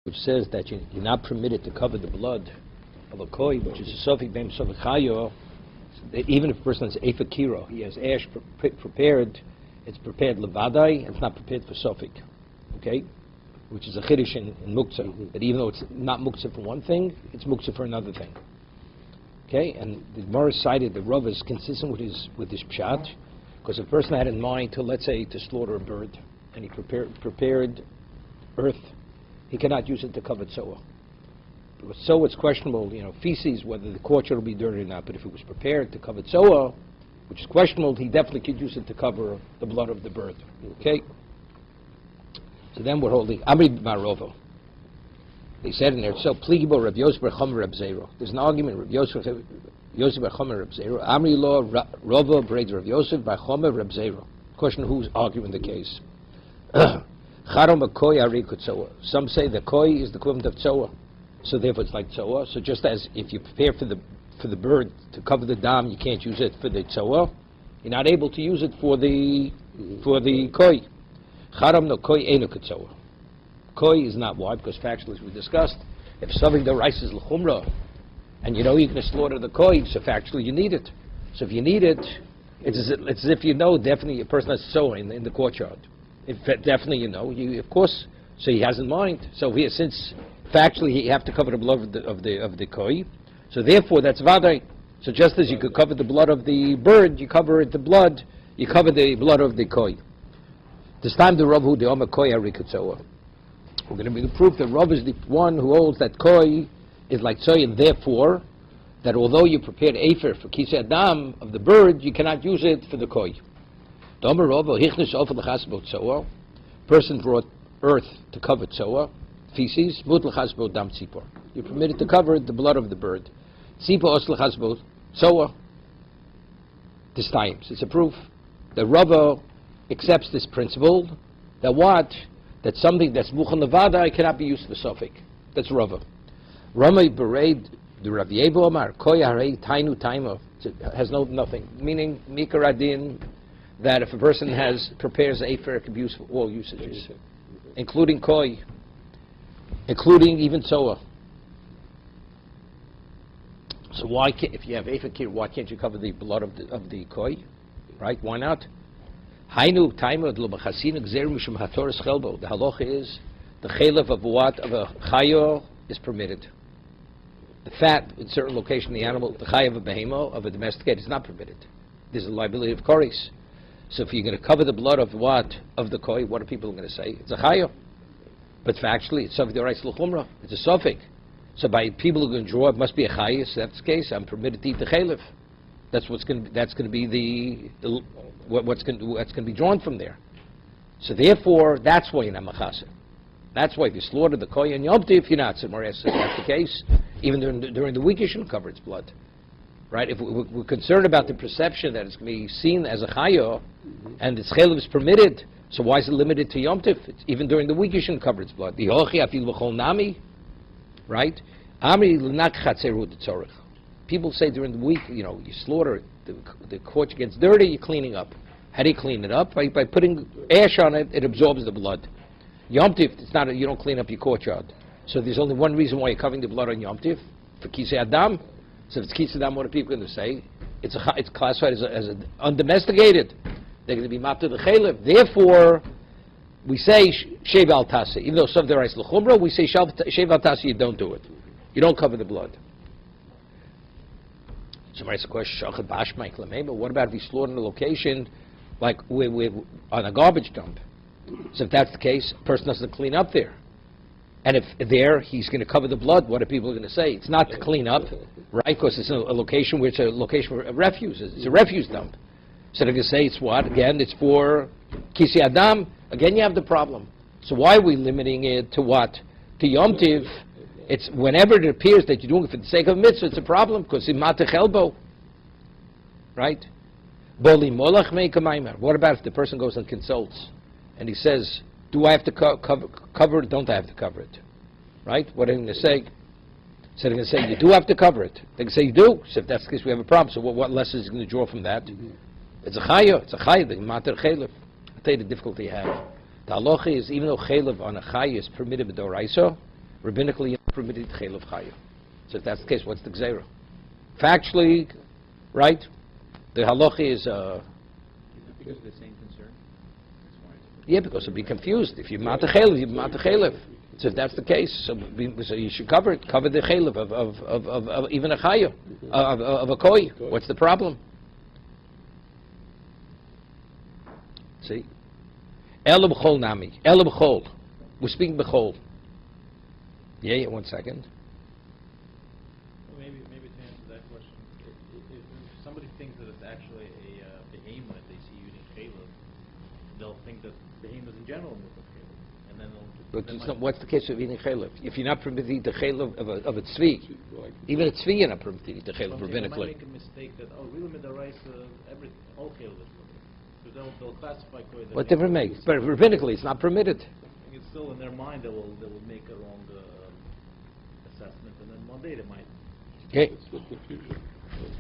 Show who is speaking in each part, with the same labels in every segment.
Speaker 1: which says that you're not permitted to cover the blood of a koi, which is a sofik beim sofik chayo. Even if a person has efa kiro, he has ash prepared, it's prepared levadai, it's not prepared for sofik, okay? Which is a chiddush in muktzah. That even though it's not muktzah for one thing, it's muktzah for another thing. Okay, and the Gemara cited the Rav is consistent with his pshat, because a person had in mind to, let's say, to slaughter a bird, and he prepared earth, he cannot use it to cover tzoah. So it's questionable, feces, whether the courtyard will be dirty or not. But if it was prepared to cover tzoah, which is questionable, he definitely could use it to cover the blood of the bird. Okay. So then we're holding Amri Marovo. They said in there, so pligibo Reb Yosef Bar Chomer Reb Zero. There's an argument. Reb Yosef Bar Chomer Reb Zero. Amri Lo Rovo Brei Reb Yosef Bar Chomer Reb Zero. Question: who's arguing the case? Charom koi ari kutzoa. Some say the koi is the equivalent of tzoa, so therefore it's like tzoa. So just as if you prepare for the bird to cover the dam, you can't use it for the tzoa. You're not able to use it for the koi. Charom no koi eno kutzoa. Koi is not why, because factually, as we discussed, if something the rice is l'chumra, and you're going to slaughter the koi, so factually you need it. So if you need it, it's as if definitely a person has tzoa in the courtyard. If definitely you of course, so he has in mind. So since factually you have to cover the blood of the koi, so therefore that's vadai. So just as you could cover the blood of the bird, you cover the blood of the koi. This time the Rav who the Omer koi harikutzoa. We're going to bring the proof that Rav is the one who holds that koi is like tzoy, and therefore that although you prepared afer for kisei adam of the bird, you cannot use it for the koi. Person brought earth to cover tzoa, feces. You're permitted to cover the blood of the bird. Tzoa. This times it's a proof that Rava accepts this principle that something that's muchan levada cannot be used for sofik. That's Rava. Rama bereid the Rav Yevo Amar koi harei tainu taima has nothing, meaning mikar adin, that if a person prepares afer, it can be used for all usages, including koi, including even tzoa. So if you have afer kir, why can't you cover the blood of the koi? Right? Why not? Hainu taima lo b'chasinu gzer mishum hatoras chelbo. The halacha is the chelev of a chayo is permitted. The fat in certain location, the animal, the chayav of a behemo, of a domesticated, is not permitted. There's a liability of koris. So if you're going to cover the blood of the koi, what are people going to say? It's a chayo. But factually, it's sofik d'oraisa l'chumra. It's a sofik. So by people who are going to draw, it must be a chayo. So that's the case. I'm permitted to eat the chaylev. That's going to be what's going to be drawn from there. So therefore, that's why you're not machaseh. That's why if you slaughter the koi and Yom Tif, you're not. So that's the case. Even during the week, you shouldn't cover its blood. Right? If we're concerned about the perception that it's going to be seen as a chayo, and its chaylev is permitted, so why is it limited to Yom Tif? Even during the week, you shouldn't cover its blood. The hochi afil v'chol nami, right? Amri l'nak chatzeru d'tzorich. People say during the week, you slaughter, the court gets dirty, you're cleaning up. How do you clean it up? By putting ash on it, it absorbs the blood. Yom Tif, you don't clean up your courtyard. So there's only one reason why you're covering the blood on Yom Tif, for kisei adam. So if it's kisei adam, what are people going to say? It's classified as undomesticated. They're going to be mapped to the chaylev. Therefore, we say shev al tasi. Even though some there is l'chumra, we say shev al tasi. You don't do it. You don't cover the blood. Somebody asks a question: shachat bashmaik lameba. What about if you slaughter in a location like on a garbage dump? So if that's the case, a person doesn't clean up there. And if there, he's going to cover the blood, what are people going to say? It's not to clean up, right? Because it's a location where it's a location for refuse. It's a refuse dump. So they're going to say it's what? Again, it's for kisei adam. Again, you have the problem. So why are we limiting it to what? To Yom Tiv? It's whenever it appears that you're doing it for the sake of mitzvah, it's a problem, because it's matach elbo. Right? Boli molach meikamaymer. What about if the person goes and consults, and he says, do I have to cover it? Don't I have to cover it? Right? What are they going to say? So they're going to say, you do have to cover it. They can say, you do. So if that's the case, we have a problem. So what lesson is going to draw from that? It's a chayo. It's a chayo. The mater chaylev. I'll tell you the difficulty you have. The halacha is, even though chaylev on a chayo is permitted b'doraisa, Rabbinically, you're not permitted to chaylev chaya. So if that's the case, what's the gzeira? Factually, right? The halacha is...
Speaker 2: Is it because of the same concern?
Speaker 1: Yeah, because it'll be confused. If you're mata chaylev, you're mata chaylev. So if that's the case, so you should cover it. Cover the chaylev of even a chaya, of a koi. What's the problem? See? Ela b'chol nami. Ela b'chol. We're speaking b'chol. Yeah, 1 second.
Speaker 3: Well, maybe to answer that question, if somebody thinks that it's actually a behemoth they see using chaylev, they'll think that behemoths in general move with chaylev, and then they'll...
Speaker 1: But it's not, what's the case of eating chaylev? If you're not permitted to eat the chaylev of a tzvi, even a tzvi you're not permitted to eat the chaylev rabbinically.
Speaker 3: They might make a mistake that, really midaraisa, everything, all chaylev is permitted. Because they'll classify koi...
Speaker 1: What difference makes? But rabbinically it's not permitted.
Speaker 3: It's still in their mind, they will make a wrong assessment, and then one day they might...
Speaker 1: Okay.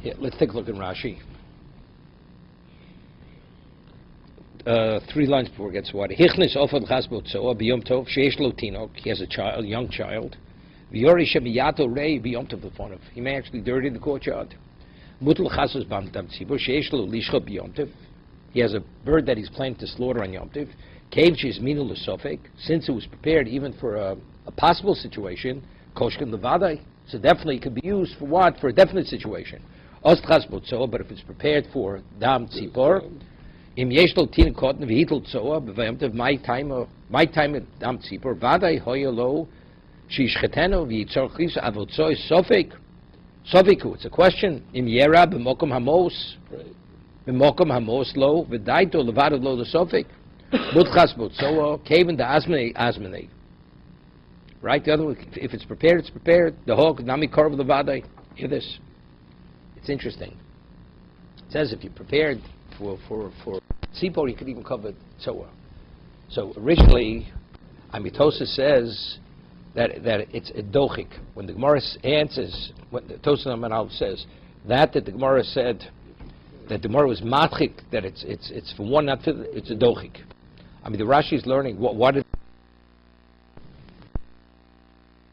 Speaker 1: Yeah, let's take a look in Rashi. 3 lines before it gets started. Hichnis ofad chasbot soa biyom tov sheish lo tinok. He has a young child. V'yori shemiyato rei biyom tov lefonav. He may actually dirty the courtyard. Mutal chasos bam dam tzibur sheish lo lishcha biyom tov. He has a bird that he's planning to slaughter on Yom Tov. Kev she's minu l'sofek. Since it was prepared even for a possible situation, koshkin levadai. So definitely it could be used for what? For a definite situation. Ost chasbot soa, but if it's prepared for dam tzipor, im yesh lo tin kotten v'hitel soa b'vayom tov my time dam tzipor vadai hoya lo shishcheteno v'yitzor chis avotzoi sofek. Sofiku, it's a question. Im yera b'mokom hamos. B'mokom hamos lo v'daito levadad lo l'sofek. Mutchas b'tzoa kaven da asmene. Right? The other one, if it's prepared, it's prepared. The hawk nami korv levadai. Hear this. It's interesting. It says if you prepared for tzipor, you could even cover tzoa. So originally, Amitosa says that it's a dochik. When the Gemara answers, when the Tosa Manal says that the Gemara said that the Gemara was matchik, that it's for one, not for it's a dochik. I mean, the Rashi is learning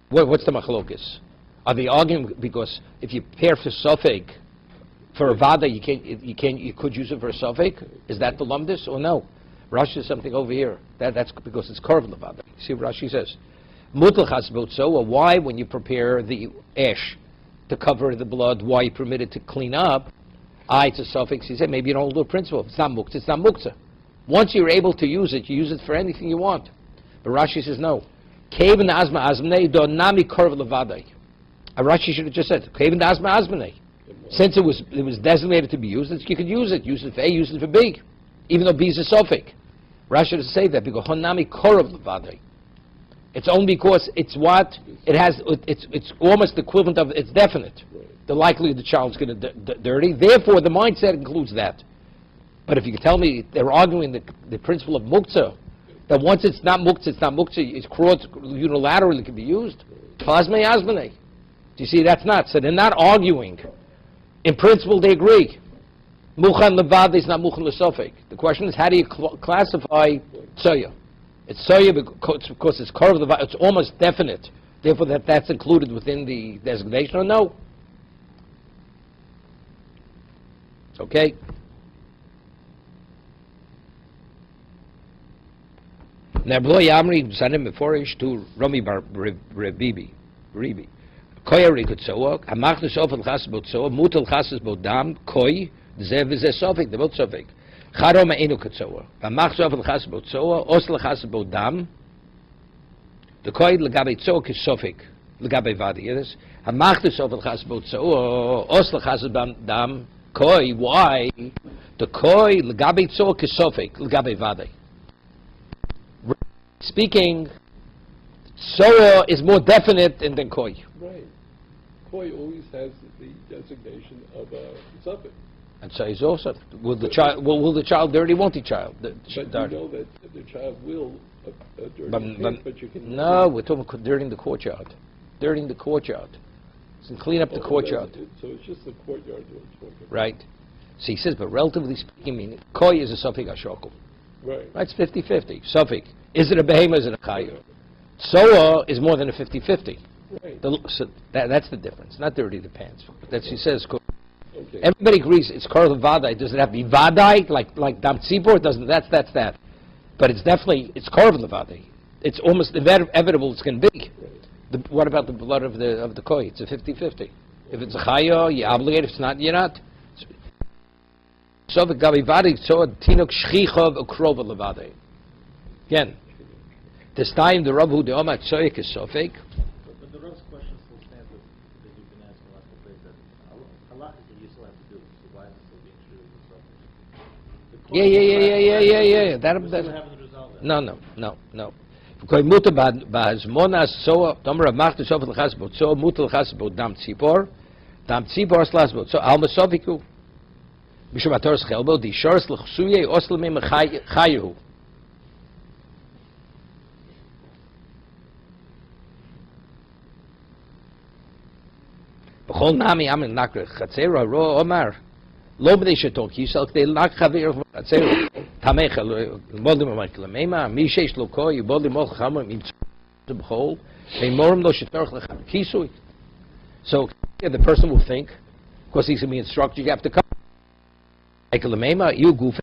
Speaker 1: what's the machlokes? Are they arguing because if you prepare for sofek for a vada, you could use it for a sofek? Is that the lumdis or no? Rashi says something over here. That's because it's carved levada. See what Rashi says? Mutal chasbot soa. Why, when you prepare the ash to cover the blood, why you permitted to clean up? It's a suffix. He said maybe you don't hold a principle. It's not muktzah. It's not muktzah. Once you're able to use it, you use it for anything you want. But Rashi says no. Kaven asma azmnei do nami korv levadai. Rashi should have just said kaven asma azmnei. Since it was designated to be used, you could use it. Use it for A, use it for B, even though B is a suffix. Rashi should say that because honami korv levadai. It's only because it's what it has. It's almost the equivalent of it's definite. The likelihood the child's going to dirty. Therefore, the mindset includes that. But if you could tell me they're arguing the principle of muktzah, that once it's not muktzah, it's crossed unilaterally can be used. Plasmei asmane. Do you see? That's not. So they're not arguing. In principle, they agree. Muchan levad is not muchan lesofek. The question is, how do you classify tzoya? It's tzoya because it's carved levad. It's almost definite. Therefore, that's included within the designation, or no? Okay. Nablo Yamri Sanim Meforish to Rami Bar Rebibi. Koyari Kutsoa, Amachus Ofel Hasbot Soa, Mutal Hasas Bodam, Koi, Zev is a Sofik, the Bot Sofik. Haroma Enu Kutsoa, Amachus Ofel Hasbot Soa, Osla Hasas Bodam, the Koi Lagabe Tsok is Sofik, Lagabe Vadi, yes? Amachus Ofel Hasbot Soa, Osla Hasas Dam, Koi, why? The Koi Lagabe Tsok is Sofik, Lagabe Vadi. Speaking, Soa is more definite than Koi.
Speaker 4: Right. Koi always has the designation of a suffix.
Speaker 1: And so he's also, will the child dirty, won't the child?
Speaker 4: But you know that the child will dirty but you can...
Speaker 1: No, we're talking about dirtying the courtyard. Dirtying the courtyard. So clean up the courtyard.
Speaker 4: So it's just the courtyard that we're talking about.
Speaker 1: Right. So he says, but relatively speaking, meaning, Koi is a suffix ashokul.
Speaker 4: Right.
Speaker 1: Right, it's 50-50. Suffix. Is it a behemoth, is it a chayah? Tzoa is more than a 50-50.
Speaker 4: Right.
Speaker 1: So that's the difference, not dirty the pants. That she says,
Speaker 4: Okay.
Speaker 1: everybody agrees it's Kar Vadai. Does it have to be Vadai, like Dam Tzibor? Doesn't, that's that. But it's definitely, it's Kar Vadai. It's almost inevitable it's going to be. What about the blood of the koi? It's a 50-50. If it's a chaya, you're obligated. If it's not, you're not. So the gabi vadi so tinok shchichov ukrova levade. Again, this time the Rav who the Omat Tzoyik is so fake.
Speaker 3: But the Rav's question still stands that you've been asking last couple days, that Allah you still have to do, so why is it still being treated as well?
Speaker 1: Yeah.
Speaker 3: That we still haven't resolved that.
Speaker 1: No. Because muta ba'azmonas so Tomer Macht so for the chasbot so muta chasbot dam tzipor slasbot so al masoviku mishum ator schelbo di shors l'chsuye osel mem chayu. B'chol nami amen nakre chatzera ro omar lo b'nei shetok yisal k'dei nak chavir chatzera tamecha bodim amakla mema mi sheish lo koi bodim ol chamim im b'chol ve'morim lo shetorch lecham kisui. So the person will think, because he's going to be instructed, you have to come. Makla mema you goof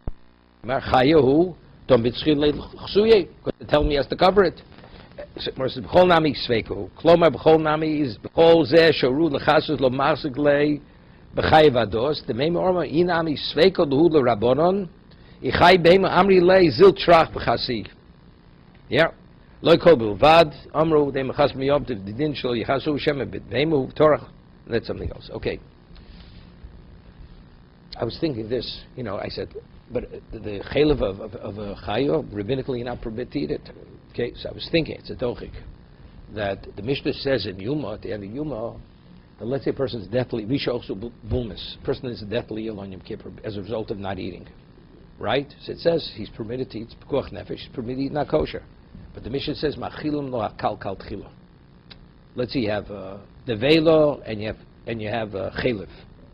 Speaker 1: chayahu tom b'tzchil lechsuye because they tell me he has to cover it. B'chol nami sveiku. Klomar b'chol nami is b'chol zeh shoru lechasus lo marsik lei b'chay vados. The mema orma inami sveiku lehu lerabonon ichay beima amri lei zil trach b'chasi. Yeah. Lo kol b'vad amru they mechas miyov the din shel yichasu shem bit beima torach. That's something else. Okay. I was thinking this. I said, but the chaylev of a chayo rabbinically you're not permitted to eat it. Okay, so I was thinking, it's a dochik, that the Mishnah says in Yuma, at the end of Yuma, that let's say a person is deathly, Misha also bulmus, person is deathly ill on Yom Kippur as a result of not eating, right? So it says he's permitted to eat pekuach nefesh, he's permitted to eat not kosher. But the Mishnah says, machilim lo hakal kal tchila. Let's say you have nevelo and you have chaylev.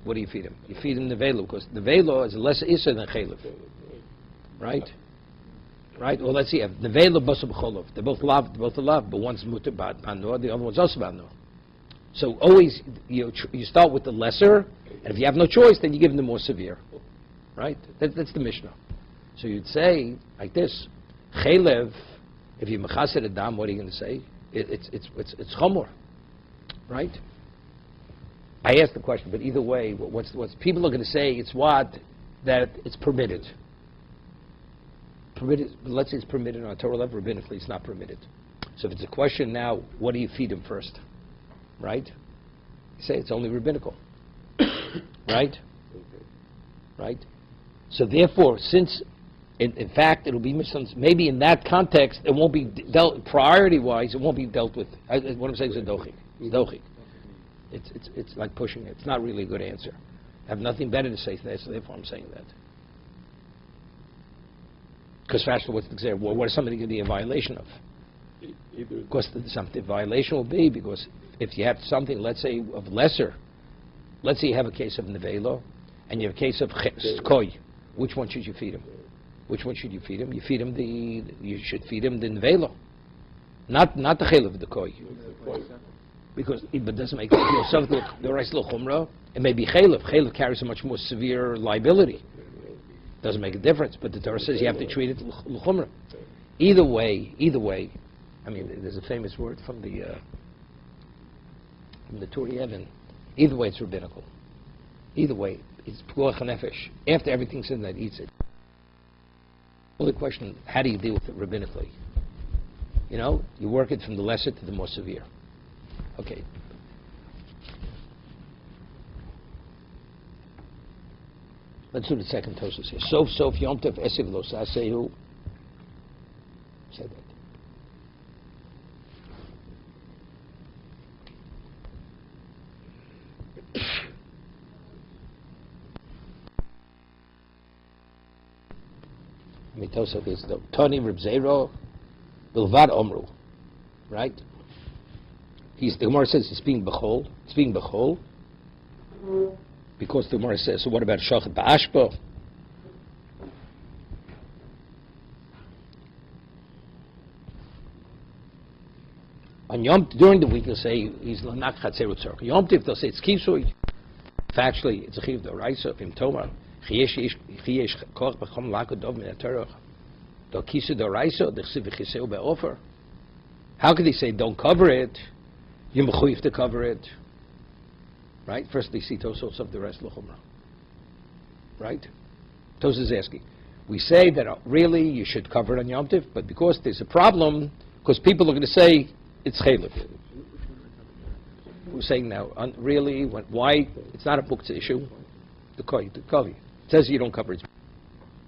Speaker 1: What do you feed him? You feed him nevelo, because nevelo is less issa than chaylev, right? Right? Well, let's see. Nevela basab cholov. They're both love, but one's mutar banor, the other one's also banor. So always you start with the lesser, and if you have no choice, then you give them the more severe. Right? That's the Mishnah. So you'd say like this: Chaylev. If you mechaser adam, what are you going to say? It's chomor, right? I asked the question, but either way, what's people are going to say? It's what that it's permitted. Permitted, let's say it's permitted on a Torah level, rabbinically it's not permitted. So if it's a question now, what do you feed him first? Right? You say it's only rabbinical. Right? Right? So therefore, since, in fact, it'll be misunderstood, maybe in that context, it won't be dealt, priority-wise, it won't be dealt with. What I'm saying is a dochik. It's dochik. It's like pushing it. It's not really a good answer. I have nothing better to say today, so therefore I'm saying that. Because faster, what's the example? Well, what is somebody going to be a violation of? Because something violation will be because if you have something, let's say of lesser, let's say you have a case of nevelo and you have a case of koi. Which one should you feed him? Which one should you feed him? You should feed him the nevelo, not the chaylev of the koi. Because it doesn't make sense. The rice chumrah. It may be chaylev. Chaylev carries a much more severe liability. Doesn't make a difference, but the Torah says you have to treat it l'chumrah. Either way, I mean, there's a famous word from the Turi Even. Either way, it's rabbinical. Either way, it's pekuach nefesh. After everything's in that, eats it. Only question: how do you deal with it rabbinically? You work it from the lesser to the more severe. Okay. Let's do the second Tosfos here. Sof Yom Tov Esiv Lo Sasehu. Said that. Tosfos is the Tony Reb Zero Bilvad Omru, right? The Gemara says it's being bechol. It's being bechol. Because the Gemara says, so what about shachet ba'ashpa? On during the week, they'll say he's not chatzerut tzorch. Yom Tiv, they'll say it's kisui. Factually, it's a chiv d'oraisa. Im Toma, chiyesh koch b'chom lakodov min haTorah. They'll kisu d'oraisa. D'chsiv v'chiseu be'ofer. How could they say don't cover it? You're mechuyev to cover it, right? First, they see Tosos of the rest l'chumra, right? Tosos is asking. We say that really you should cover it on Yom Tiv, but because there's a problem, because people are going to say it's chaylev. We're saying now, really, why? It's not a bukta issue. The kavi. It says you don't cover its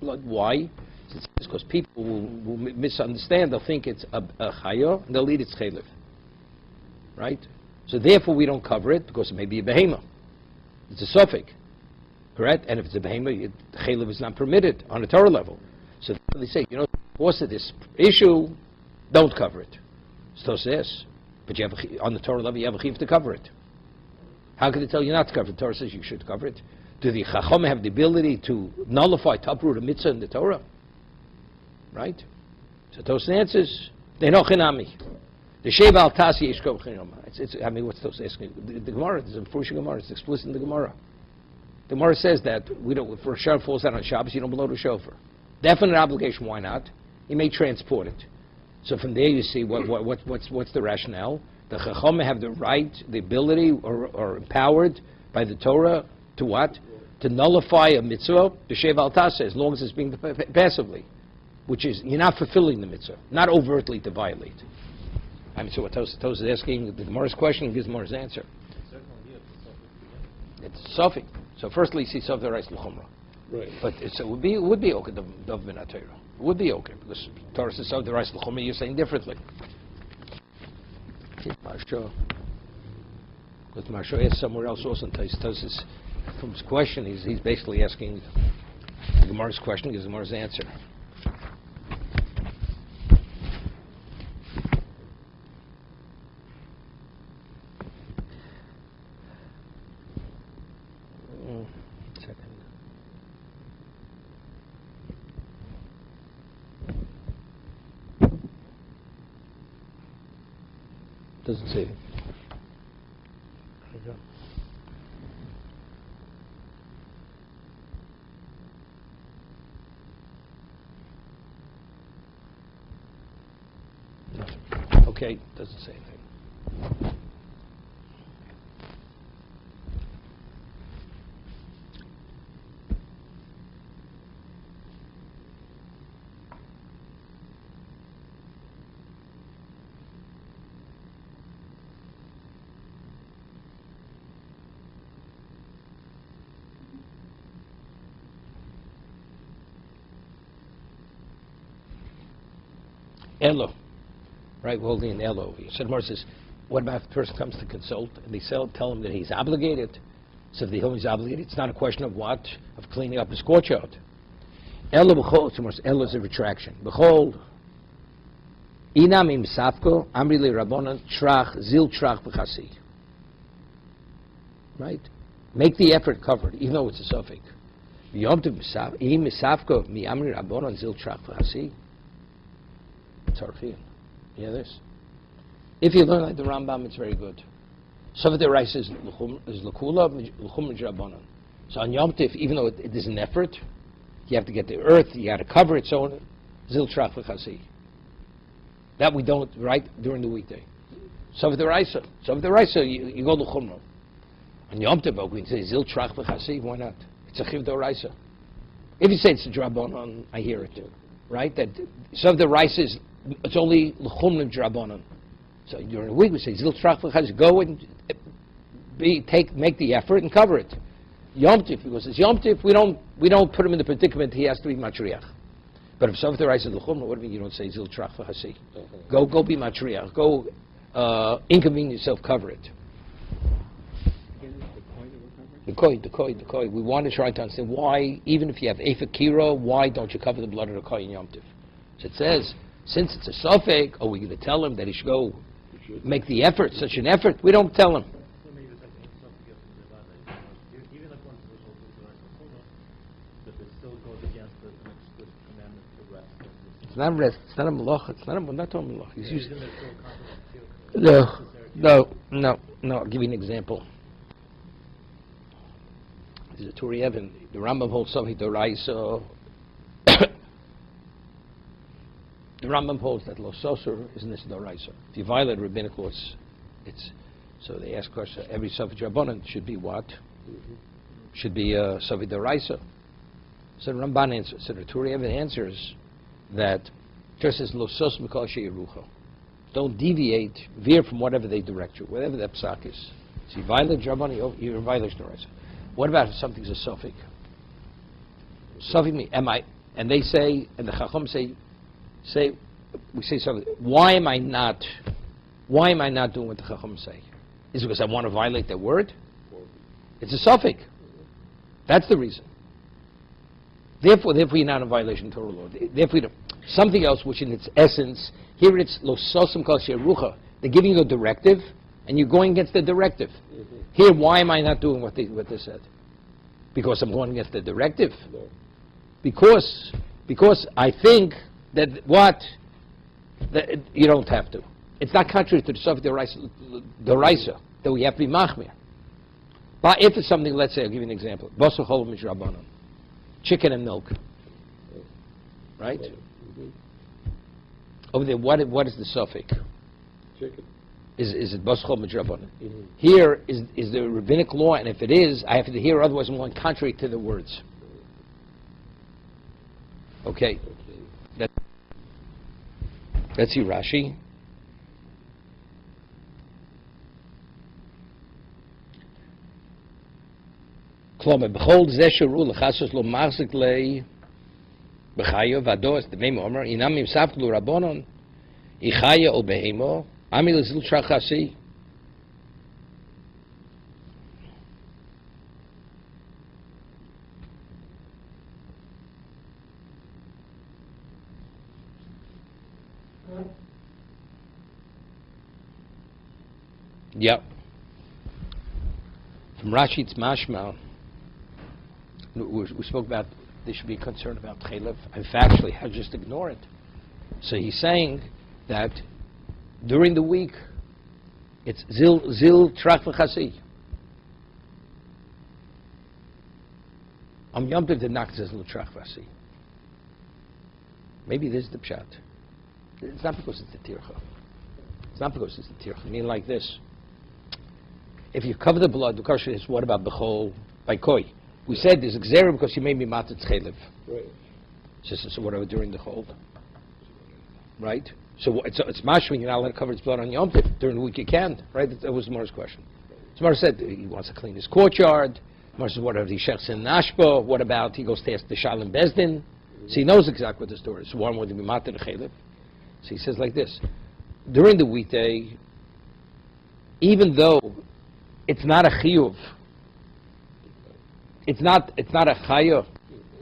Speaker 1: blood. Why? It's because people will misunderstand. They'll think it's a chayo, and they'll eat its chaylev. Right? So therefore we don't cover it, because it may be a behema. It's a suffix. Correct? And if it's a behema, chaylev is not permitted on a Torah level. So they say, because of this issue, don't cover it. So says, but you have on the Torah level, you have a chiv to cover it. How can they tell you not to cover it? The Torah says you should cover it. Do the chacham have the ability to nullify taproot a mitzvah in the Torah? Right? So Tosas answers, they know chinami. The sheva al tasi yishkov chinama. I mean, what's Tosas asking? The Gemara, there's a Furush Gemara, it's explicit in the Gemara. The Gemara says that we don't, if a shofar falls out on Shabbos, you don't blow the shofar. Definite obligation, why not? You may transport it. So from there you see what's the rationale. The Chacham have the right, the ability, or empowered by the Torah to what? To nullify a mitzvah, the Shev al Tasa, as long as it's being passively. Which is, you're not fulfilling the mitzvah, not overtly to violate. I mean, so what Tosas is asking, the Gemara's question gives Gemara's answer. It's a suffix. So firstly, you see Sof Derais L'chumra.
Speaker 4: Right.
Speaker 1: But it would be okay, Dov Ben HaTorah. It would be okay, because Torah says Sof Derais L'chumra, you're saying differently. Marsha. Because Marsha asked somewhere else also, and Tosas, from his question, he's basically asking the Gemara's question, gives Gemara's answer. Doesn't say it. There you go. Nothing. Okay, doesn't say anything. Elo, right? We're holding an elo. So the Gemara says, what about if the person comes to consult and they tell him that he's obligated? So if they tell him he's obligated, it's not a question of what? Of cleaning up his courtyard. Elo b'chol, so elo is a retraction. B'chol, inam im safko, amri le rabbonan, trach, zil trach b'chasi. Right? Make the effort covered, even though it's a suffix. Yom tov im safko, mi amri rabbonan, zil trach b'chasi. Tarfin. Yeah, this. If you learn like the Rambam, it's very good. Some of the rice is l'kula, l'chum j'rabanan. So on Yom Tif, even though it is an effort, you have to get the earth, you got to cover it, so on. Zil trach v'chasi. That we don't, right, during the weekday. Some of the rice, you go l'chumra. On Yom Tif, we can say zil trach v'chasi, why not? It's a chiv d'oraisa. If you say it's a drabanan, I hear it too. Right? That some of the rice is, it's only l'chumra drabanan. So during the week we say zil trach v'chasi, go and make the effort and cover it. Yom Tif, because it's Yom Tif, we don't put him in the predicament he has to be matriach. But if some of the rice is l'chumra, what do you mean you don't say zil trach v'chasi? Go be matriach. Go inconvenience yourself, cover it. The koi. We want to try to understand why, even if you have Efa why don't you cover the blood of the koi in Yom Tif? So it says, since it's a suffix, are we going to tell him that he should go make the effort, such an effort? We don't tell him.
Speaker 3: Even if one that it still goes against the explicit commandment to rest.
Speaker 1: It's not rest. It's not a malach. It's not a malach. He's using No. I'll give you an example. There's a Turi Evan. The Rambam holds Sofi Doraisa. The Rambam holds that Lo Sosur is Nis Doraisa. If you violate rabbinic laws, it's so they ask question. Every Sofi Drabonan should be what? Should be Sofi Doraisa. So the Ramban answers. So the Turi Evan answers that just as Lo Sos Mikol Sheyerucho. Don't deviate, veer from whatever they direct you, whatever that psak is. So you violate Drabonan, you're in violation of Doraisa. What about if something's a suffix? Suffix me, am I? And they say, and the Chacham say, we say something. Why am I not doing what the Chacham say? Is it because I want to violate their word? It's a suffix. That's the reason. Therefore, you're not in violation of Torah law. Therefore, something else, which in its essence, here it's lo sosim kol sherucha. They're giving you a directive, and you're going against the directive. Here, why am I not doing what they said? Because I'm going against the directive.
Speaker 4: No.
Speaker 1: Because I think that you don't have to. It's not contrary to the Sof Doraisa that we have to be machmir. But if it's something, let's say, I'll give you an example. Basar chol mishrabanan, chicken and milk, right? Over there, what is the suffix?
Speaker 4: Chicken.
Speaker 1: Is it basar chol mishrabanan? Here is the rabbinic law, and if it is, I have to hear. Otherwise, I'm going contrary to the words. Okay. Let's see Rashi. Klomer b'chol zesheru lechasos lo machzik lei b'chayo v'ados devei omer inam im savklu rabonon ichaya o behemo ami lezil shachasi. Yep. From Rashi, it's mashma. We spoke about they should be concerned about chaylev. In fact, actually, I just ignore it. So he's saying that during the week, it's zil trach v'chasi. Yom Tov did not say zil trach v'chasi. Maybe this is the pshat. It's not because it's the tircha. It's not because it's the tircha. I mean like this. If you cover the blood, the question is, what about b'chol by koi? We said there's xera because you made me matzah chaylev.
Speaker 4: Right.
Speaker 1: So whatever during the hold, right? So it's mashma, you're not allowed to cover its blood on Yom Tov. During the week you can, right? That was Zmar's question. Zmar said he wants to clean his courtyard. Zmar says, what about he shechs in nashba? What about he goes to ask the Shalom Bezdin? So he knows exactly what the story is. So why would he be matzah chaylev? So he says like this: during the weekday, even though it's not a chiyuv, it's not a chayuv.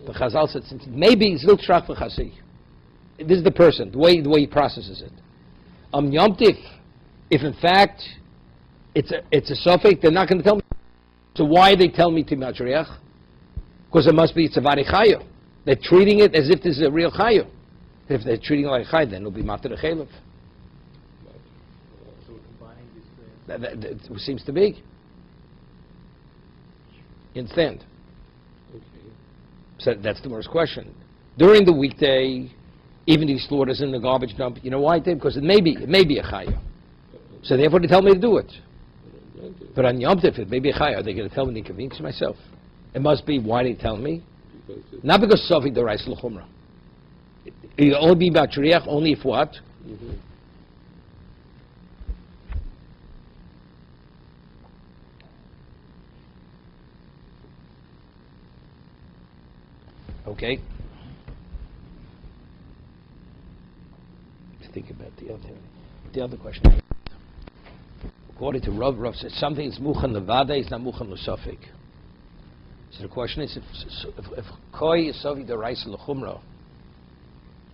Speaker 1: The Chazal said, since maybe zil trach v'chasi. This is the person, the way he processes it. Yom Tif, if in fact it's a suffix, they're not going to tell me. So why they tell me to matriach? Because it must be it's a vari chayuv. They're treating it as if this is a real chayuv. If they're treating it like chayuv, then it'll be matir chaylev.
Speaker 3: So we're combining these two.
Speaker 1: That seems to be. You understand?
Speaker 4: Okay.
Speaker 1: So that's the first question. During the weekday, even these slaughters in the garbage dump, you know why? Because it may be a chayah. So therefore they tell me to do it. But on Yom Tov, it may be a chayah. Are they going to tell me to inconvenience myself? It must be why they tell me. Not because Sofi the rice l'chumrah. It'll only be about shriach, only if what?
Speaker 4: Mm-hmm.
Speaker 1: Okay. To think about the other question. According to Rav says something is muchan levada, it's not muchan l'sofik. So the question is, if koi is sofi the rice l'chumra,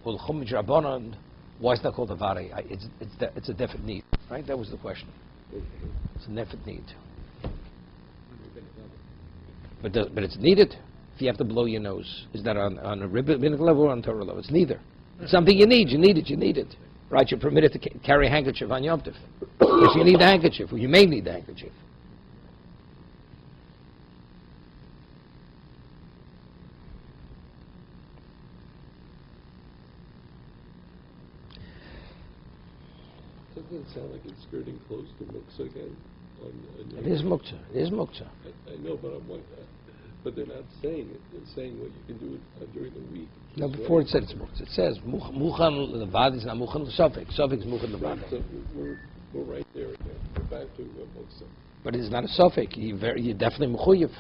Speaker 1: or l'chum midrabanan, why is that called a vare? It's a definite need, right? That was the question. It's a definite need. But it's needed. If you have to blow your nose, is that on a rabbinic level or on Torah level? It's neither. It's something you need. You need it. Right, you're permitted to carry a handkerchief on Yom Tov. Because you need the handkerchief, or you may need the handkerchief.
Speaker 4: Doesn't it sound like it's skirting close to muktzah again?
Speaker 1: It is muktzah. It is muktzah.
Speaker 4: I know, but I'm wondering, but they're not saying it. They're saying what you can do during the week.
Speaker 1: No, before it said it's muktzah. It says muchan levad is not muchan l'sofek. Sofek is muchan levad.
Speaker 4: So we're right there again. We're back to muktzah.
Speaker 1: But it's not a sofek. You're definitely mechuyev.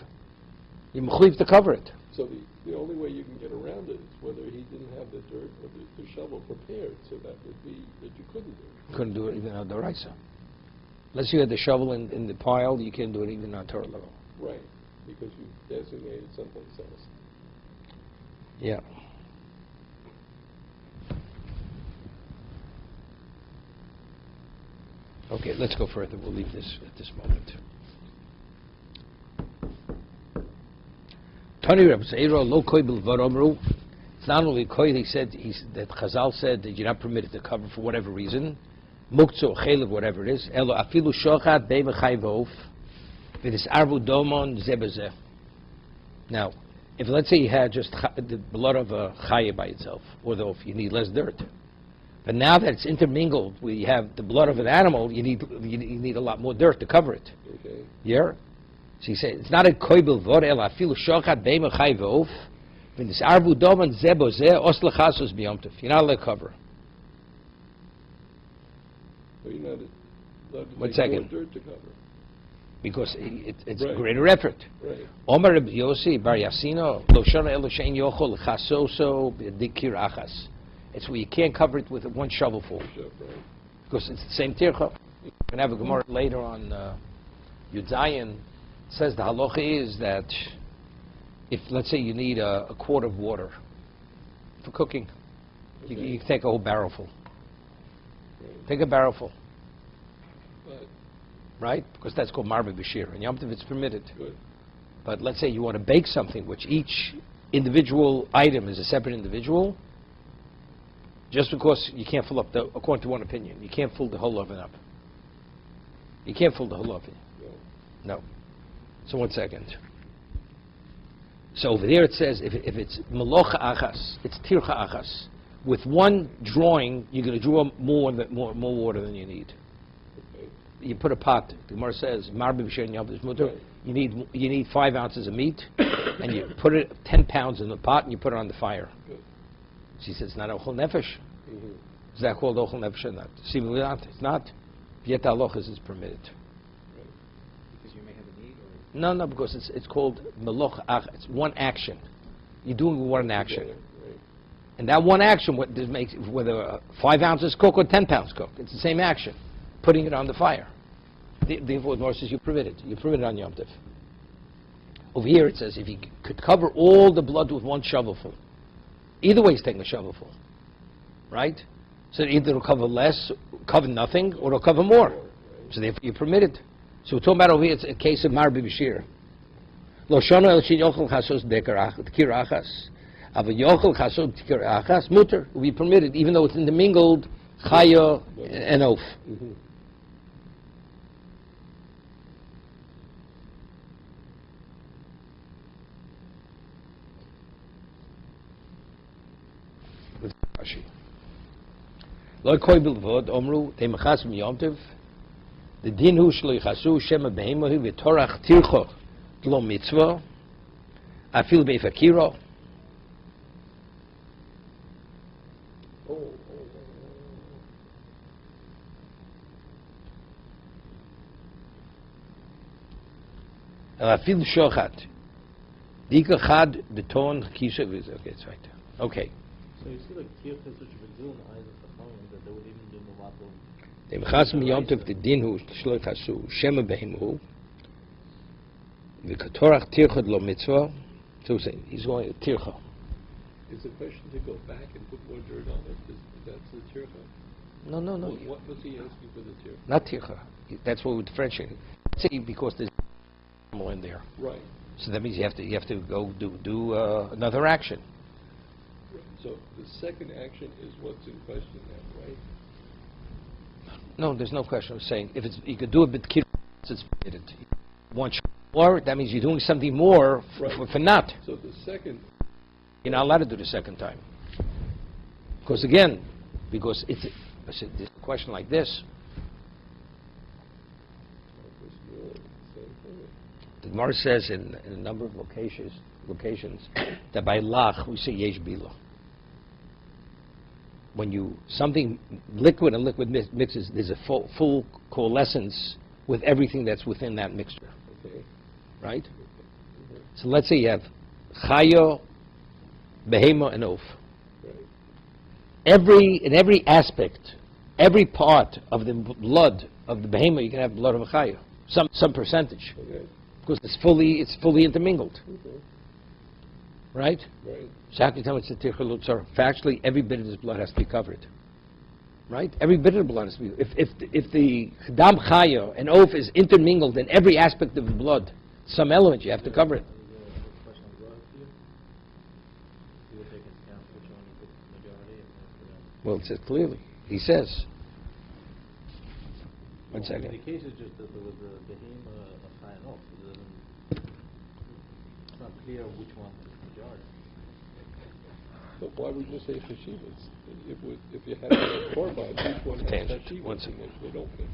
Speaker 1: You're mechuyev to cover it.
Speaker 4: So the only way you can get around it is whether he didn't have the dirt or the shovel prepared, so that would be that you couldn't do it.
Speaker 1: Couldn't do it even on Doraisa. Unless you had the shovel in the pile, you can't do it even on Torah level.
Speaker 4: Right, because you designated someplace else.
Speaker 1: Yeah. Okay, let's go further. We'll leave this at this moment. It's not only koi, that Chazal said that you're not permitted to cover for whatever reason. Muktzah, chelev, whatever it is. Elo afilu shochat bei v'chai v'of v'tis arvu domon zeh b'zeh. Now, if let's say you had just the blood of a chaya by itself, or the oaf, you need less dirt. But now that it's intermingled, where you have the blood of an animal, you need a lot more dirt to cover it.
Speaker 4: Okay.
Speaker 1: Yeah? So he said, it's not a koi bilvod, elo afilu shochat bei v'chai v'of v'tis arvu domon zeh b'zeh os lechasos b'yom tov. You're not allowed to cover.
Speaker 4: So you're not allowed to
Speaker 1: 1
Speaker 4: take
Speaker 1: second.
Speaker 4: more dirt to cover.
Speaker 1: Because it's
Speaker 4: Right.
Speaker 1: a greater effort.
Speaker 4: Right.
Speaker 1: Omer Rabbi Yossi Bar Yassino Lo Shana Elo Shein Yochol Chasoso B'Dikir Achas. It's where you can't cover it with one shovelful,
Speaker 4: Right.
Speaker 1: because it's the same tircha. We're going to have a Gemara later on Yud Zayin. It says the halacha is that if, let's say, you need a quart of water for cooking, you take a whole barrel full.
Speaker 4: Right.
Speaker 1: Take a barrel full,
Speaker 4: But
Speaker 1: right? Because that's called marbe b'shir. And Yom Tov it's permitted.
Speaker 4: good.
Speaker 1: But let's say you want to bake something, which each individual item is a separate individual. Just because you can't fill up according to one opinion, you can't fill the whole oven up. You can't fill the whole oven.
Speaker 4: No.
Speaker 1: No. So 1 second. So over there it says if it's melocha achas, it's tircha achas. With one drawing, you're going to draw more water than you need.
Speaker 4: Okay.
Speaker 1: You put a pot. The Gemara says marbe b'shir Yom Tov mutar. You need 5 ounces of meat, and you put it 10 pounds in the pot, and you put it on the fire.
Speaker 4: Good.
Speaker 1: She says it's not ochel nefesh.
Speaker 4: Mm-hmm.
Speaker 1: Is that called ochel nefesh or not? Seemingly not. It's not. Yet halachas is permitted.
Speaker 4: Right.
Speaker 2: Because you may have a need, or
Speaker 1: No, because it's called meloch ach. It's one action. You're doing one action,
Speaker 4: Together, right.
Speaker 1: and that one action, what this makes, whether 5 ounces cook or 10 pounds cook, it's the same action. Putting it on the fire. Therefore, the Gemara says you permitted. You permitted on Yom Tov. Over here it says if you could cover all the blood with one shovelful. Either way, he's taking a shovelful, right? So either it'll cover less, cover nothing, or it'll cover more. So therefore, you're permitted. So we're talking about over here, it's a case of marbe b'shir. Lo shano el shin yochel chasos dekir achas. Ava yochel chasos dekir achas muter will be permitted, even though it's intermingled chaya and oaf.
Speaker 4: Mm-hmm.
Speaker 1: Rashi. Lo koi bilvod omru temachas miyom tov. The din hu shlo yichasu shema behemohi v'torach tircho lo mitzvah afil beifakiro. Afil shochat. Dika chad beton kisha. Okay, it's right there. Okay.
Speaker 3: So you see, like, Tirch is such a big deal in the eyes of the Chachamim that they would even do Mavato.
Speaker 1: Temachas miyom tov the din hu shlo yichasu shema behemohu v'torach tircho lo mitzvah. So he's going to tircha.
Speaker 4: Is the question to go back and put more dirt on it? That's the tircha?
Speaker 1: No.
Speaker 4: What was he asking for the tircha?
Speaker 1: Not tircha. That's what we're differentiating. Say because there's animal in there,
Speaker 4: Right.
Speaker 1: so that means you have to go do another action.
Speaker 4: So the second action is what's in question now, right?
Speaker 1: No, there's no question. I'm saying if it's you could do a bit kiros, it's permitted. One more, that means you're doing something more for not.
Speaker 4: So the second,
Speaker 1: You're not allowed to do the second time. Because again, it's I said this question like this.
Speaker 4: same thing.
Speaker 1: The Gemara says in a number of locations that by lach we say yesh bila. When something liquid and liquid mixes, there's a full coalescence with everything that's within that mixture,
Speaker 4: Okay.
Speaker 1: right? So let's say you have chayo, behema, and oaf.
Speaker 4: Right.
Speaker 1: In every aspect, every part of the blood of the behema, you can have blood of a chayo, some percentage,
Speaker 4: Okay.
Speaker 1: because it's fully intermingled,
Speaker 4: Okay.
Speaker 1: right?
Speaker 4: Right.
Speaker 1: So how can you tell me it's a tircha lutzar? Factually, every bit of this blood has to be covered, right? Every bit of the blood has to be. If the dam chayo and oaf is intermingled in every aspect of the blood, some element you have to cover it. Well, it says clearly. He says. One
Speaker 3: The
Speaker 1: second.
Speaker 3: case is just that there was a behema, a chai and off. It's not clear which one is the majority.
Speaker 4: But why would you say chashivas? If you have a korban, each one has
Speaker 1: Tangent.
Speaker 4: chashivas,
Speaker 1: One
Speaker 4: and
Speaker 1: second.
Speaker 4: they don't mix.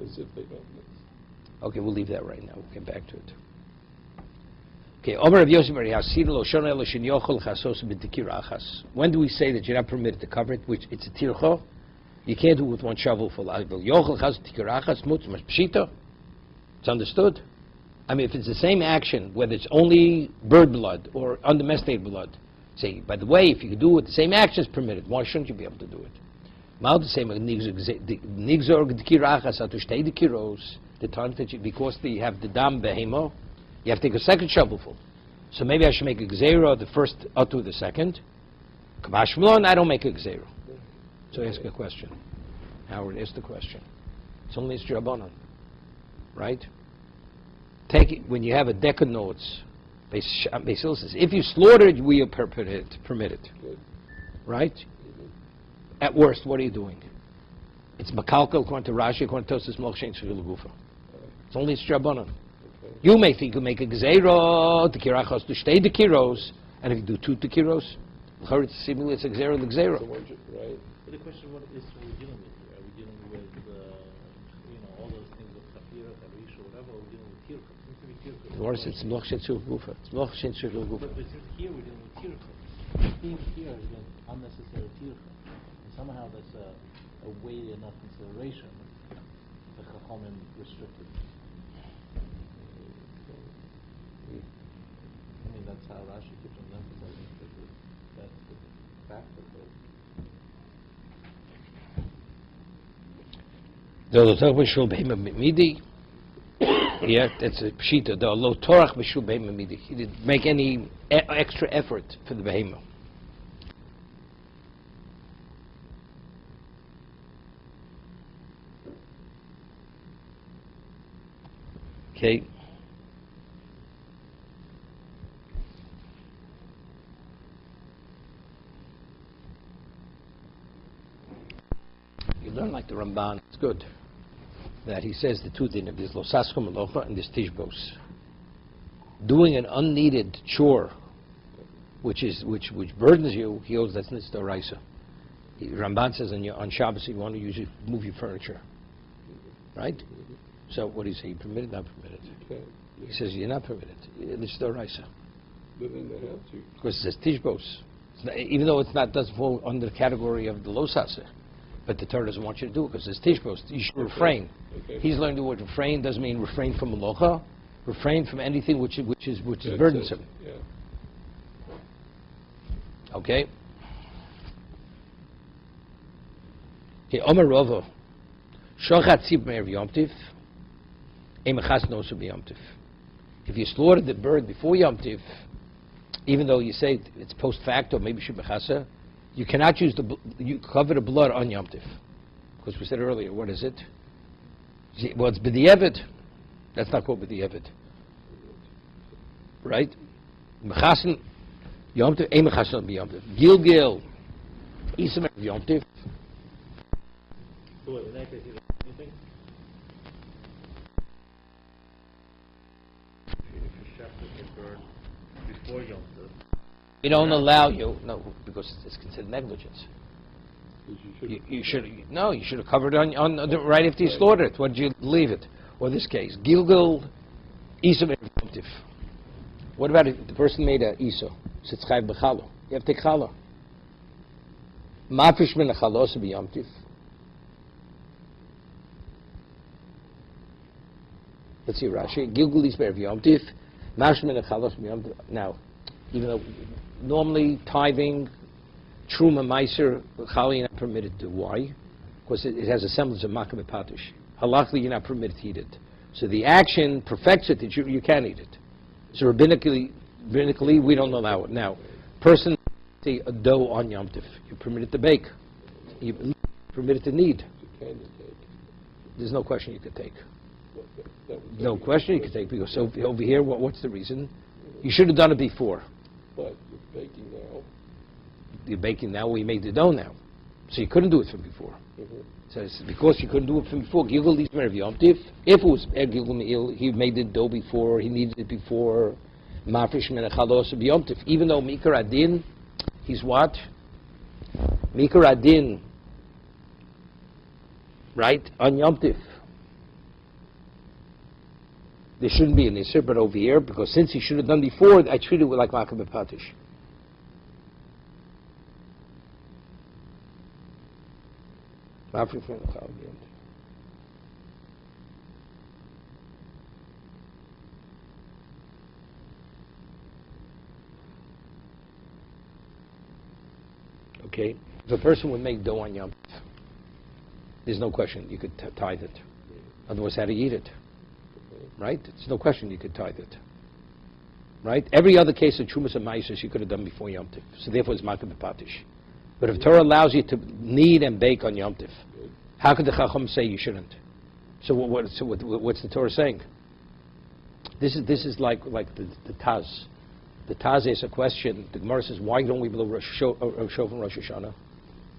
Speaker 4: As if they don't mix.
Speaker 1: Okay, we'll leave that right now. We'll get back to it. Okay, Omer Rav Yosef Bar Yasir lo shona elo shen yochel chasos b'tikir achas. When do we say that you're not permitted to cover it? Which it's a tircha. You can't do it with one shovel full. Yochel chasos b'tikir achas mutz mas pshita. It's understood. I mean, if it's the same action, whether it's only bird blood or undomesticated blood, say, by the way, if you could do it, the same action is permitted. Why shouldn't you be able to do it? Mal the same nigzor b'tikir achas atu shtei dikiros. The time that because you have the dam behemo. You have to take a second shovelful. So maybe I should make a gzeira the first atu the second. Kamash Malon, I don't make a gzeira. So ask a question. Howard, ask the question. It's only Rabbanan, right? Take it when you have a deca notes. Basil says, if you slaughtered, we are permitted.
Speaker 4: Good.
Speaker 1: Right? At worst, what are you doing? It's makalkal according to Rashi, according to Tosas Mokshen Shul Gufa. It's only Rabbanan. You may think you make a gzeira, the kirachos to stay the kiros, and if you do two tekiros, it's similar, it's a gzeira, the
Speaker 4: So
Speaker 1: gzeira.
Speaker 4: right.
Speaker 3: But the question, what is we dealing with here? Are we dealing with, all those things of Safira, Tarisha, whatever, or are we dealing with Tirka? It seems to be Tirka.
Speaker 1: What is it? It's Mokshen Shul Gufa. It's Mokshen Shul Gufa.
Speaker 3: But since here we're dealing with Tirka. The theme here has been unnecessary Tirka. And somehow that's a weighty enough consideration. The Chachamim restricted. I mean, that's how Rashi keeps on emphasizing that's the fact of it.
Speaker 1: The Lotorach B'Shul Behema Midi. Yeah, that's a pshita. The Lotorach B'Shul Behema Midi. He didn't make any extra effort for the Behema. Okay. You learn like the Ramban. It's good that he says the two things. There's losascha melocha and there's tishbos. Doing an unneeded chore, which burdens you, he owes that's nitzdoraisa. Ramban says on Shabbos you want to usually move your furniture, right? So what do you say? You permitted, not permitted?
Speaker 4: Okay.
Speaker 1: He says you're not permitted. It's doraisa
Speaker 4: But then they have to.
Speaker 1: because it says tishbos. Even though it's not doesn't fall under the category of the losasa. But the Torah doesn't want you to do it because it's tishbos. You should refrain.
Speaker 4: Okay.
Speaker 1: He's learned the word refrain doesn't mean refrain from malocha. Refrain from anything which is
Speaker 4: That's
Speaker 1: burdensome.
Speaker 4: it, Yeah.
Speaker 1: Okay. Okay. Omer Rova. Shochat tzib me'er Yom Tiv. Emechas nosu b'Yom Tiv. If you slaughtered the bird before Yom Tiv, even though you say it's post facto, maybe shebechasa, you cannot use you cover the blood on Yom Tiv. Because we said earlier, what is it? Well, it's b'di'evet. That's not called b'di'evet. Right? Mechasen Yom Tiv, Mechasen b'Yom Tiv. Gilgil, Isam Yom Tiv.
Speaker 3: So what, in that case, he doesn't do anything? If you shafted the bird before Yom Tov,
Speaker 1: We don't allow you, no, because it's considered negligence.
Speaker 4: Because
Speaker 1: You should have covered it on right after you slaughtered it. What did you leave it? Or this case, Gilgal, Isa Yomtiv. What about if the person made a Isa? Sitz chayv b'chalo. You have to take challah. Mafish min chalos b'yomtiv. Let's see Rashi. Gilgal is be'er b'yomtiv. Mafish min chalos b'yomtiv. Now, even though normally tithing, truma meiser, chali, you're not permitted to. Why? Because it has a semblance of makkah b'patish. Halachically, you're not permitted to eat it. So the action perfects it that you can eat it. So rabbinically, we don't allow it. Now, person, say a dough on Yom Tov, you're permitted to bake. You're permitted to knead.
Speaker 4: can you take?
Speaker 1: There's no question you could take.
Speaker 4: That would
Speaker 1: No
Speaker 4: be-
Speaker 1: question you could take, because over here, what's the reason? You should have done it before.
Speaker 4: But you're baking now.
Speaker 1: You're baking now, we made the dough now. So you couldn't do it from before.
Speaker 4: Mhm.
Speaker 1: So it's because you couldn't do it from before. Gilgal is Merev Yom Tiv. If it was Gilgal Me'il, he made the dough before, he needed it before. Mafresh Min Chalos B'Yom Tiv. Even though Mikar Adin, he's what? Mikar Adin, right? On Yom Tiv. There shouldn't be an Isser, but over here, because since he should have done before, I treat it like Makam B'Patish. Mafresh Min Chalos B'Yom Tiv. Okay, if a person would make dough on Yom Tov, there's no question you could tithe it. Otherwise, how to eat it? Right? It's no question you could tithe it. Right? Every other case of Trumas and Maisus you could have done before Yom Tov. So therefore, it's Makam B'Patish. But if Torah allows you to knead and bake on Yom Tov, how could the Chacham say you shouldn't? So what's the Torah saying? This is like the Taz. The Taz asks a question. The Gemara says, why don't we blow Shofar in Rosh Hashanah?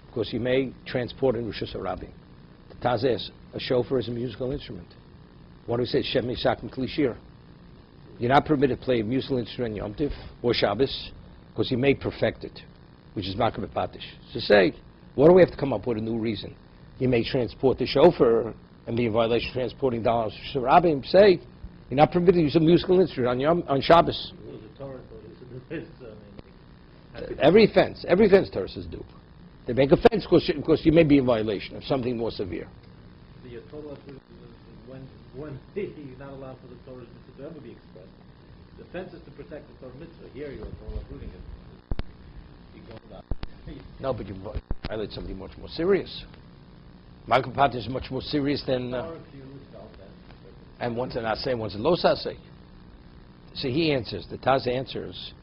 Speaker 1: Because you may transport in Rosh Hashanah. The Taz asks, a shofar is a musical instrument. Why do we say Shem Yishak Klishir? You're not permitted to play a musical instrument Yom Tiv or Shabbos because you may perfect it, which is Makam B'Patish. So say, why do we have to come up with a new reason? You may transport the shofar and be in violation of transporting dollars to Rabbim. Say, you're not permitted to use a musical instrument on Shabbos.
Speaker 3: The Torah told us to do this. I mean,
Speaker 1: Every fence Torah says do. They make a fence because you may be in violation of something more severe.
Speaker 3: the Torah is when you're not allowed for the Torah's mitzvah to ever be expressed. The fence is to protect the Torah mitzvah. Here you're Torah rooting it. You go without.
Speaker 1: No, but you violate something much more serious. Malcolm Pat is much more serious than...
Speaker 3: Or if you felt that.
Speaker 1: and one's an asay, one's a lo sasay. So he answers, the Taz answers,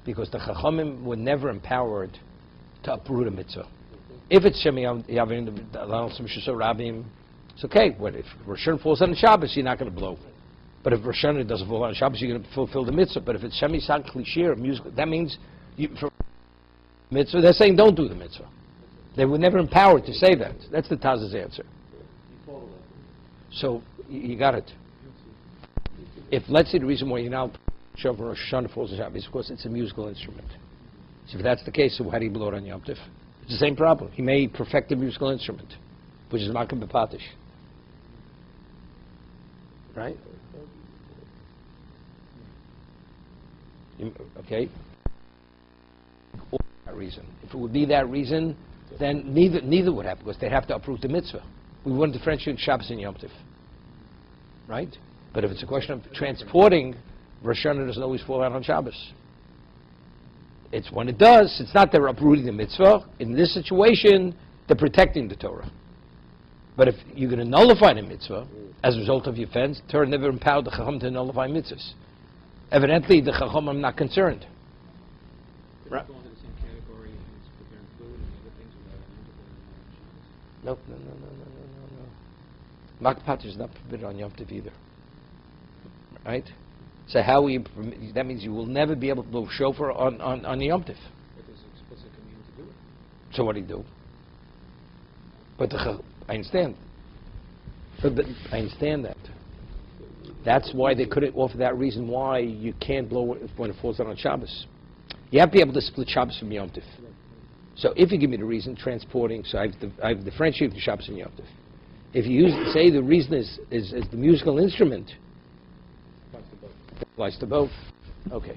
Speaker 1: because the Chachamim were never empowered to uproot a mitzvah. If it's Shem Yavin, the Rabim, it's okay. But if Rosh Hashanah falls on Shabbos, you're not going to blow. But if Rosh Hashanah doesn't fall on Shabbos, you're going to fulfill the mitzvah. But if it's Shem Yisad Klishir, music, that means for mitzvah, they're saying don't do the mitzvah. They were never empowered to say that. That's the Taz's answer. So you got it. If, let's say, the reason why you now shofar Rosh Hashanah falls on Shabbos is because it's a musical instrument. So if that's the case, so how do you blow it on Yom Tov? It's the same problem. He may perfect a musical instrument, which is Makam B'Patish. Right? Okay? Or that reason. If it would be that reason, then neither would happen, because they'd have to uproot the mitzvah. We wouldn't differentiate Shabbos and Yom Tov. Right? But if it's a question of transporting, Rosh Hashanah doesn't always fall out on Shabbos. It's when it does, it's not they're uprooting the mitzvah. In this situation, they're protecting the Torah. But if you're going to nullify the mitzvah as a result of your offense, Torah never empowered the Chacham to nullify mitzvahs. Evidently, the Chacham are not concerned.
Speaker 2: Right. Fall into the same category as preparing food and other things without an
Speaker 1: No. Makpat is not permitted on Yom Tov either. Right? So how we that means you will never be able to blow shofar on Yom Tov.
Speaker 2: But there's explicit command to do it.
Speaker 1: So what do you do? But I understand. But I understand that. That's why they couldn't offer that reason why you can't blow it when it falls out on Shabbos. You have to be able to split Shabbos from Yom Tov. So if you give me the reason, transporting, so I've differentiated between Shabbos and Yom Tov. If you say the reason is the musical instrument, it applies to both. Okay.